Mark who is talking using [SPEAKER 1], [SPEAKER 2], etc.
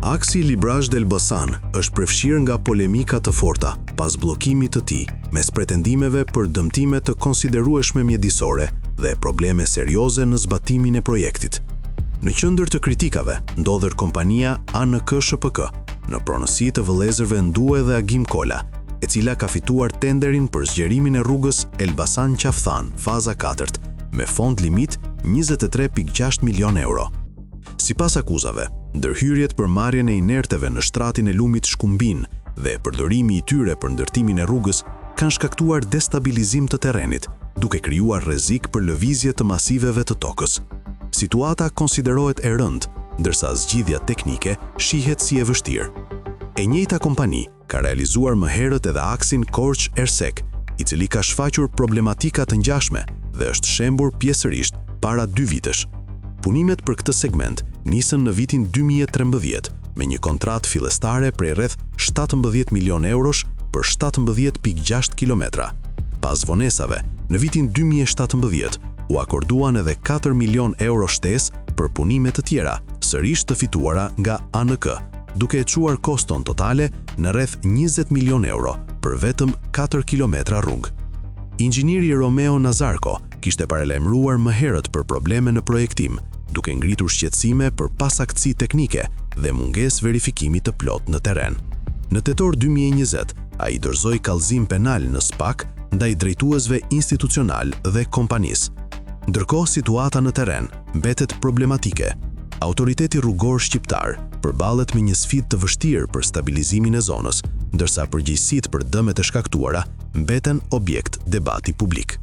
[SPEAKER 1] Aksi Libraj del Basan është përfshirë nga polemika të forta pas bllokimit të tij, mes pretendimeve për dëmtime të konsiderueshme mjedisore dhe probleme serioze në zbatimin e projektit. Në qendër të kritikave ndodhet kompania ANK SHPK, në pronësi të vëllezërve Ndue dhe Agim Kola, e cila ka fituar tenderin për zgjerimin e rrugës Elbasan Qafthan, faza 4, me fond limit 23.6 milion euro. Sipas akuzave, ndërhyrjet për marrjen e inerteve në shtratin e lumit Shkumbin dhe përdorimi i tyre për ndërtimin e rrugës kanë shkaktuar destabilizim të terrenit, duke krijuar rrezik për lëvizje të masiveve të tokës. Situata konsiderohet e rëndë, ndërsa zgjidhja teknike shihet si e vështirë. E njëjta kompani ka realizuar më herët edhe aksin Korç-Ersek, i cili ka shfaqur problematika të ngjashme dhe është shembur pjesërisht para 2 vitesh. Punimet për këtë segment nisën në vitin 2013 me një kontratë fillestare prej rreth 17 milion eurosh për 17.6 kilometra. Pas vonesave, në vitin 2017 u akorduan edhe 4 milion euro shtesë për punime të tjera, sërish të fituara nga ANK, duke e çuar koston totale në rreth 20 milion euro për vetëm 4 kilometra rrugë. Inxhinieri Romeo Nazarko kishte paralajmëruar më herët për probleme në projektim, duke ngritur shqetësime për pasaktësi teknike dhe mungesë verifikimi të plot në terren. Në tetor 2020, ai dorëzoi kallëzim penal në SPAK ndaj drejtuesve institucional dhe kompanisë. Ndërkohë, situata në terren mbetet problematike. Autoriteti rrugor shqiptar përballet me një sfidë të vështirë për stabilizimin e zonës, ndërsa përgjegjësitë për dëmet e shkaktuara mbeten objekt debati publik.